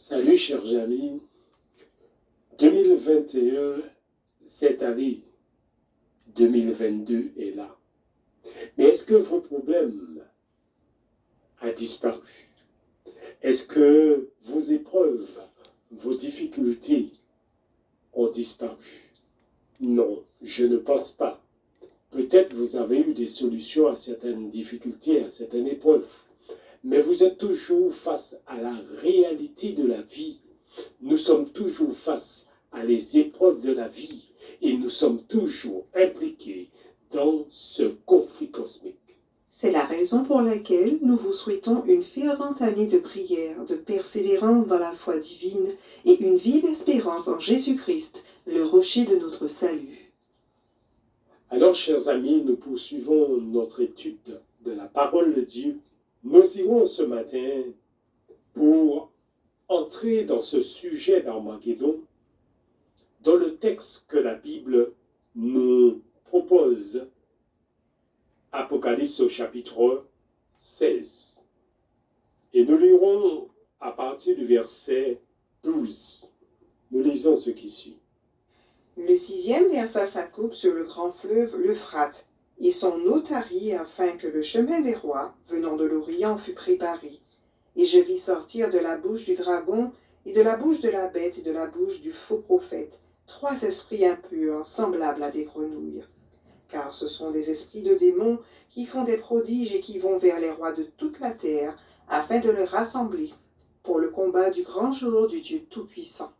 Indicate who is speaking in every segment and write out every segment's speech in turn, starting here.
Speaker 1: Salut chers amis, 2021, cette année, 2022 est là. Mais est-ce que vos problèmes ont disparu? Est-ce que vos épreuves, vos difficultés ont disparu? Non, je ne pense pas. Peut-être vous avez eu des solutions à certaines difficultés, à certaines épreuves, mais vous êtes toujours face à la réalité de la vie. Nous sommes toujours face à les épreuves de la vie et nous sommes toujours impliqués dans ce conflit cosmique.
Speaker 2: C'est la raison pour laquelle nous vous souhaitons une fervente année de prière, de persévérance dans la foi divine et une vive espérance en Jésus-Christ, le rocher de notre salut.
Speaker 1: Alors, chers amis, nous poursuivons notre étude de la parole de Dieu. Nous irons ce matin pour entrer dans ce sujet d'Armageddon, dans le texte que la Bible nous propose, Apocalypse au chapitre 16. Et nous lirons à partir du verset 12. Nous lisons ce qui suit.
Speaker 2: Le sixième versa sa coupe sur le grand fleuve l'Euphrate, et son eau tarit afin que le chemin des rois, venant de l'Orient, fût préparé. Et je vis sortir de la bouche du dragon, et de la bouche de la bête, et de la bouche du faux prophète, 3 esprits impurs, semblables à des grenouilles. Car ce sont des esprits de démons qui font des prodiges et qui vont vers les rois de toute la terre, afin de les rassembler, pour le combat du grand jour du Dieu Tout-Puissant.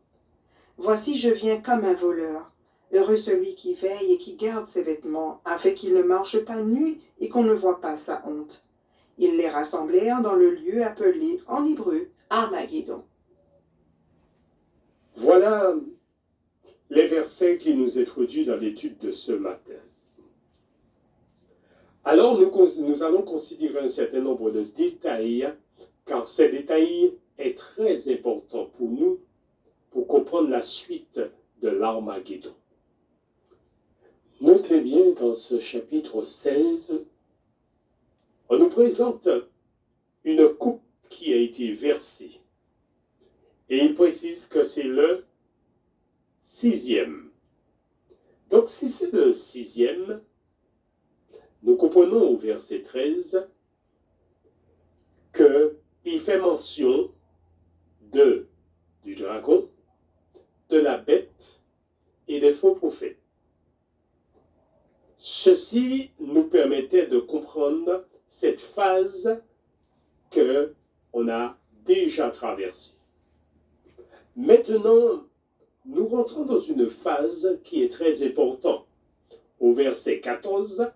Speaker 2: Voici, je viens comme un voleur. Heureux celui qui veille et qui garde ses vêtements, afin qu'il ne marche pas nu et qu'on ne voit pas sa honte. Ils les rassemblèrent dans le lieu appelé en hébreu Armageddon.
Speaker 1: Voilà les versets qui nous introduisent dans l'étude de ce matin. Alors nous allons considérer un certain nombre de détails, car ces détails sont très importants pour nous, pour comprendre la suite de l'Armageddon. Notez bien dans ce chapitre 16, on nous présente une coupe qui a été versée. Et il précise que c'est le 6e. Donc si c'est le 6e, nous comprenons au verset 13 qu'il fait mention du dragon, de la bête et des faux prophètes. Ceci nous permettait de comprendre cette phase qu'on a déjà traversée. Maintenant, nous rentrons dans une phase qui est très importante. Au verset 14,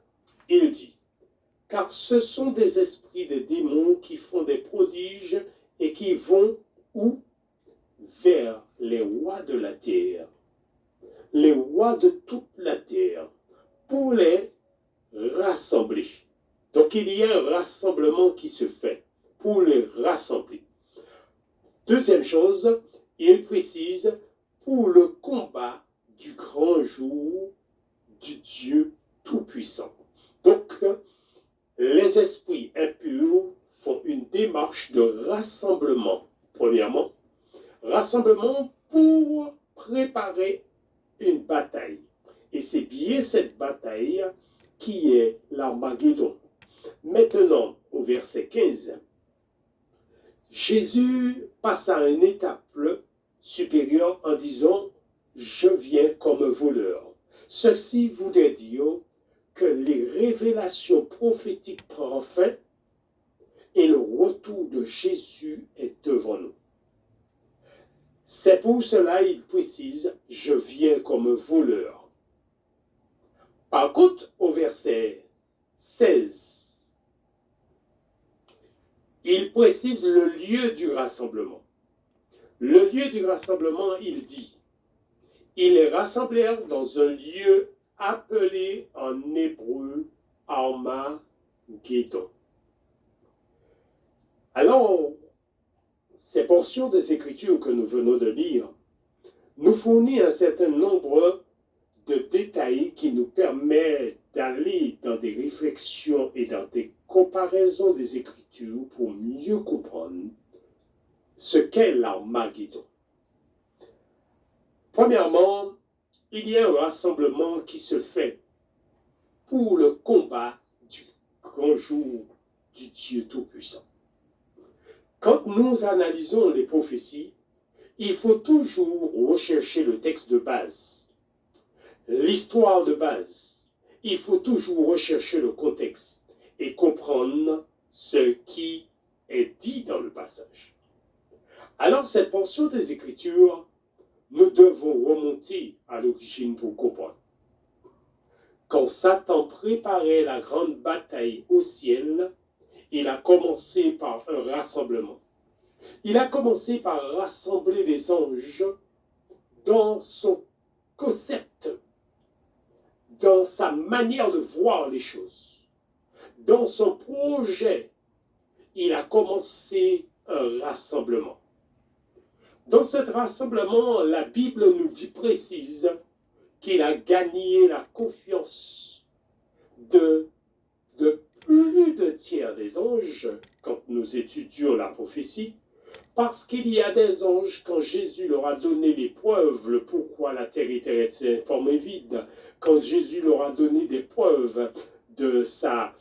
Speaker 1: il dit « Car ce sont des esprits de démons qui font des prodiges et qui vont où? Vers les rois de la terre, les rois de toute la terre, pour les rassembler. » Donc il y a un rassemblement qui se fait pour les rassembler. Deuxième chose, il précise pour le combat du grand jour du Dieu Tout-Puissant. Donc, les esprits impurs font une démarche de rassemblement. Premièrement, rassemblement pour préparer une bataille. Et c'est bien cette bataille qui est l'Armageddon. Maintenant, au verset 15, Jésus passe à une étape supérieure en disant « Je viens comme voleur ». Ceci voudrait dire que les révélations prophétiques prennent fin et le retour de Jésus est devant nous. C'est pour cela qu'il précise « Je viens comme voleur ». Par contre, au verset 16, il précise le lieu du rassemblement. Le lieu du rassemblement, il dit « Ils les rassemblèrent dans un lieu appelé en hébreu Armageddon ». Alors, ces portions des Écritures que nous venons de lire nous fournissent un certain nombre de détails qui nous permettent d'aller dans des réflexions et dans des comparaisons des Écritures pour mieux comprendre ce qu'est l'Armageddon. Premièrement, il y a un rassemblement qui se fait pour le combat du grand jour du Dieu Tout-Puissant. Quand nous analysons les prophéties, il faut toujours rechercher le texte de base, l'histoire de base. Il faut toujours rechercher le contexte et comprendre ce qui est dit dans le passage. Alors, cette portion des Écritures, nous devons remonter à l'origine pour comprendre. Quand Satan préparait la grande bataille au ciel, il a commencé par un rassemblement. Il a commencé par rassembler les anges dans son concept, dans sa manière de voir les choses, dans son projet. Il a commencé un rassemblement. Dans ce rassemblement, la Bible nous dit précise qu'il a gagné la confiance de plus d'un tiers des anges quand nous étudions la prophétie, parce qu'il y a des anges, quand Jésus leur a donné les preuves, le pourquoi la terre était informe et vide, quand Jésus leur a donné des preuves de sa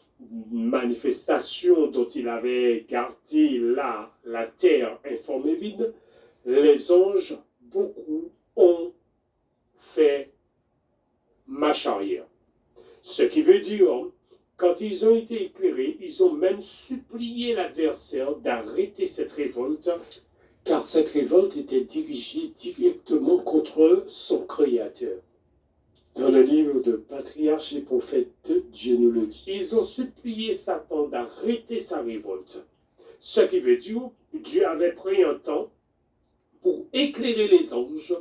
Speaker 1: manifestation dont il avait gardé la terre informe et vide, les anges, beaucoup, ont fait marche arrière. Ce qui veut dire, quand ils ont été éclairés, ils ont même supplié l'adversaire d'arrêter cette révolte, car cette révolte était dirigée directement contre son Créateur. Dans le livre de Patriarches et Prophètes, Dieu nous le dit. Ils ont supplié Satan d'arrêter sa révolte. Ce qui veut dire, Dieu avait pris un temps pour éclairer les anges,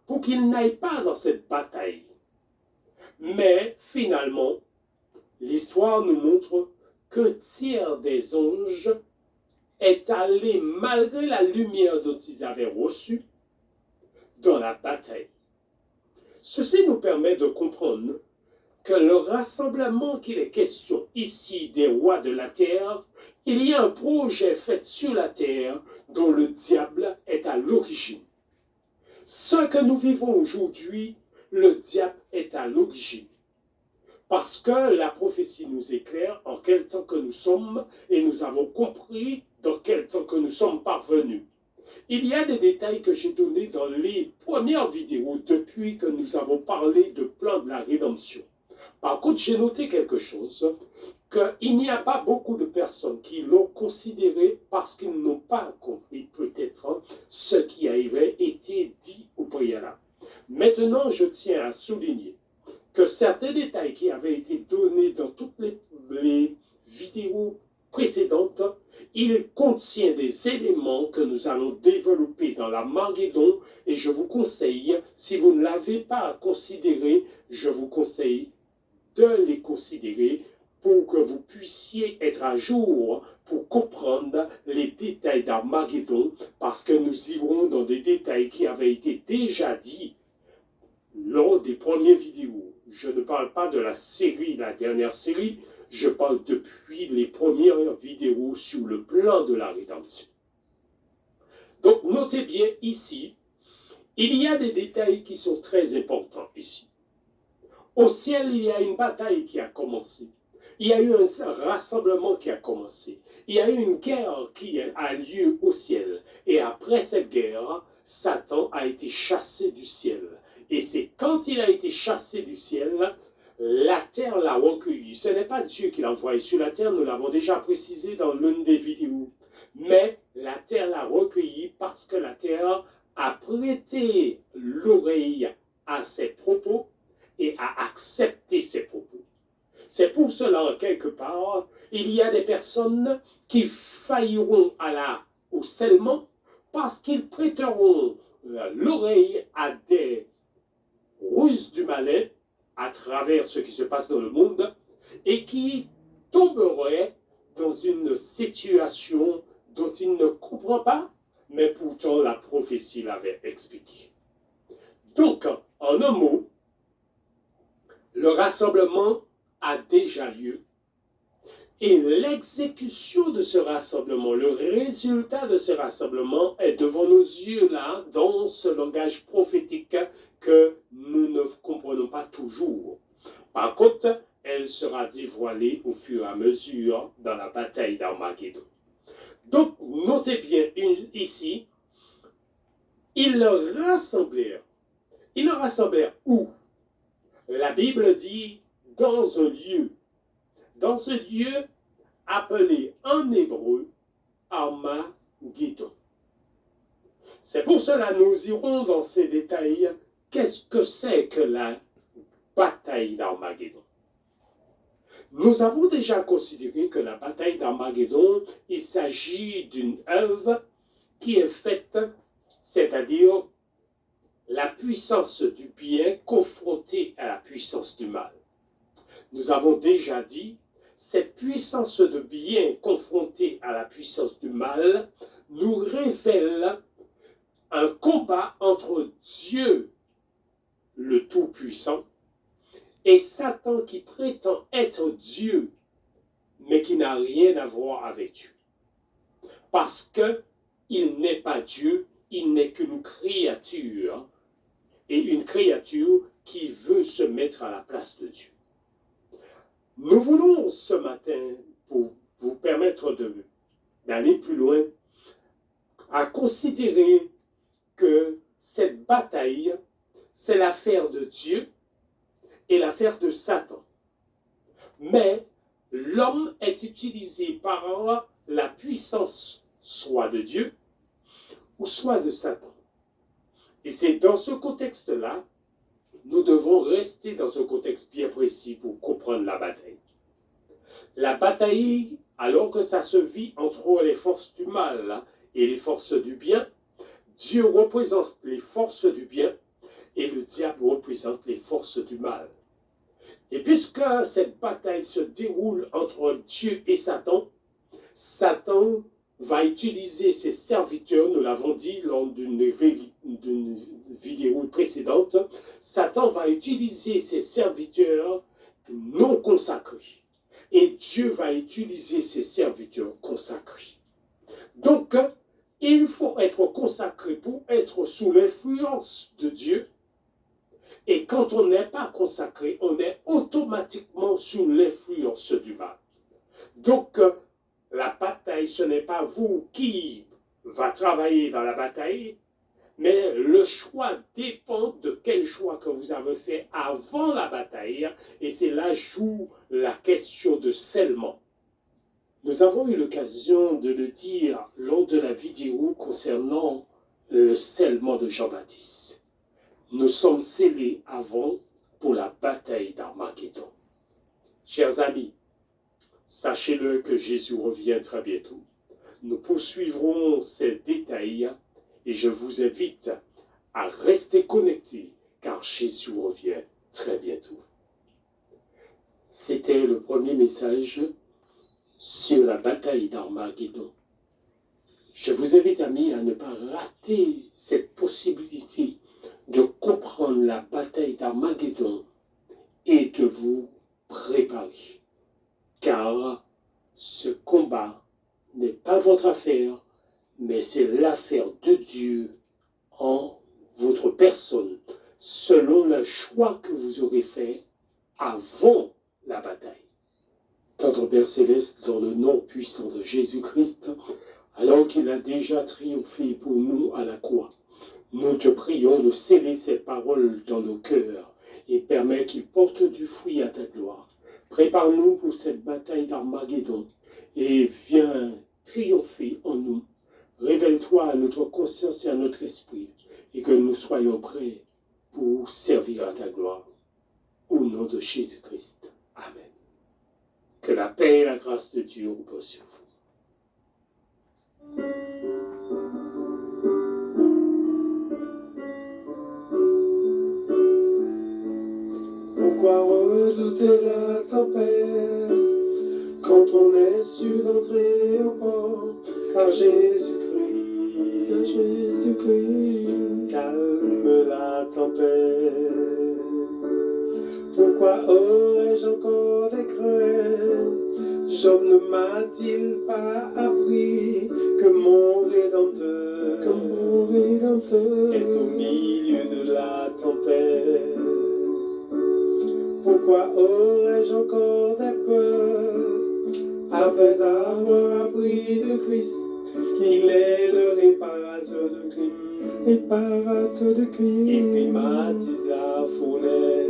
Speaker 1: pour qu'ils n'aillent pas dans cette bataille. Mais finalement, l'histoire nous montre qu'un tiers des anges est allé, malgré la lumière dont ils avaient reçu, dans la bataille. Ceci nous permet de comprendre que le rassemblement qu'il est question ici des rois de la terre, il y a un projet fait sur la terre dont le diable est à l'origine. Ce que nous vivons aujourd'hui, le diable est à l'origine. Parce que la prophétie nous éclaire en quel temps que nous sommes et nous avons compris dans quel temps que nous sommes parvenus. Il y a des détails que j'ai donnés dans les premières vidéos depuis que nous avons parlé de plan de la rédemption. Par contre, j'ai noté quelque chose, qu'il n'y a pas beaucoup de personnes qui l'ont considéré parce qu'ils n'ont pas compris peut-être ce qui avait été dit au préalable. Maintenant, je tiens à souligner que certains détails qui avaient été donnés dans toutes les vidéos précédentes, il contient des éléments que nous allons développer dans l'Armageddon et je vous conseille, si vous ne l'avez pas considéré, je vous conseille de les considérer pour que vous puissiez être à jour pour comprendre les détails d'Armageddon parce que nous irons dans des détails qui avaient été déjà dits lors des premières vidéos. Je ne parle pas de la série, la dernière série, je parle depuis les premières vidéos sur le plan de la rédemption. Donc notez bien ici, il y a des détails qui sont très importants ici. Au ciel, il y a une bataille qui a commencé. Il y a eu un rassemblement qui a commencé. Il y a eu une guerre qui a lieu au ciel. Et après cette guerre, Satan a été chassé du ciel. Et c'est quand il a été chassé du ciel, la terre l'a recueilli. Ce n'est pas Dieu qui l'a envoyé sur la terre, nous l'avons déjà précisé dans l'une des vidéos. Mais la terre l'a recueilli parce que la terre a prêté l'oreille à ses propos et a accepté ses propos. C'est pour cela, quelque part, il y a des personnes qui failliront au scellement parce qu'ils prêteront l'oreille à des ruses du malin à travers ce qui se passe dans le monde et qui tomberaient dans une situation dont ils ne comprennent pas, mais pourtant la prophétie l'avait expliqué. Donc, en un mot, le rassemblement a déjà lieu Et l'exécution de ce rassemblement, le résultat de ce rassemblement est devant nos yeux là, dans ce langage prophétique que nous ne comprenons pas toujours. Par contre, elle sera dévoilée au fur et à mesure dans la bataille d'Armageddon. Donc, notez bien ici, ils rassemblèrent. Ils rassemblèrent où? La Bible dit dans un lieu. Dans ce lieu appelé en hébreu Armageddon. C'est pour cela que nous irons dans ces détails. Qu'est-ce que c'est que la bataille d'Armageddon? Nous avons déjà considéré que la bataille d'Armageddon, il s'agit d'une œuvre qui est faite, c'est-à-dire la puissance du bien confrontée à la puissance du mal. Nous avons déjà dit, cette puissance de bien confrontée à la puissance du mal nous révèle un combat entre Dieu, le Tout-Puissant, et Satan qui prétend être Dieu, mais qui n'a rien à voir avec Dieu. Parce qu'il n'est pas Dieu, il n'est qu'une créature, et une créature qui veut se mettre à la place de Dieu. Nous voulons ce matin, pour vous permettre d'aller plus loin, à considérer que cette bataille, c'est l'affaire de Dieu et l'affaire de Satan. Mais l'homme est utilisé par la puissance soit de Dieu ou soit de Satan. Et c'est dans ce contexte-là, nous devons rester dans un contexte bien précis pour comprendre la bataille. La bataille, alors que ça se vit entre les forces du mal et les forces du bien, Dieu représente les forces du bien et le diable représente les forces du mal. Et puisque cette bataille se déroule entre Dieu et Satan, Satan va utiliser ses serviteurs, nous l'avons dit lors d'une vidéo précédente, Satan va utiliser ses serviteurs non consacrés. Et Dieu va utiliser ses serviteurs consacrés. Donc, il faut être consacré pour être sous l'influence de Dieu. Et quand on n'est pas consacré, on est automatiquement sous l'influence du mal. Donc, la bataille, ce n'est pas vous qui va travailler dans la bataille, mais le choix dépend de quel choix que vous avez fait avant la bataille, et c'est là joue la question de scellement. Nous avons eu l'occasion de le dire lors de la vidéo concernant le scellement de Jean-Baptiste. Nous sommes scellés avant pour la bataille d'Armageddon. Chers amis, sachez-le que Jésus revient très bientôt. Nous poursuivrons ces détails et je vous invite à rester connectés car Jésus revient très bientôt. C'était le premier message sur la bataille d'Armageddon. Je vous invite, amis, à ne pas rater cette possibilité de comprendre la bataille d'Armageddon et de vous préparer. Car ce combat n'est pas votre affaire, mais c'est l'affaire de Dieu en votre personne, selon le choix que vous aurez fait avant la bataille. Notre Père Céleste, dans le nom puissant de Jésus-Christ, alors qu'il a déjà triomphé pour nous à la croix, nous te prions de sceller ces paroles dans nos cœurs et permets qu'ils portent du fruit à ta gloire. Prépare-nous pour cette bataille d'Armageddon et viens triompher en nous. Révèle-toi à notre conscience et à notre esprit et que nous soyons prêts pour servir à ta gloire. Au nom de Jésus-Christ. Amen. Que la paix et la grâce de Dieu reposent sur vous. Pourquoi redouter la tempête quand on est sûr d'entrer au port? Car Jésus-Christ calme la tempête. Pourquoi aurais-je encore des craintes? Job ne m'a-t-il pas appris que mon Rédempteur est au milieu de la tempête? Pourquoi aurais-je encore des peurs après avoir appris de Christ qu'il est le réparateur de crimes, et climatise la fournaise?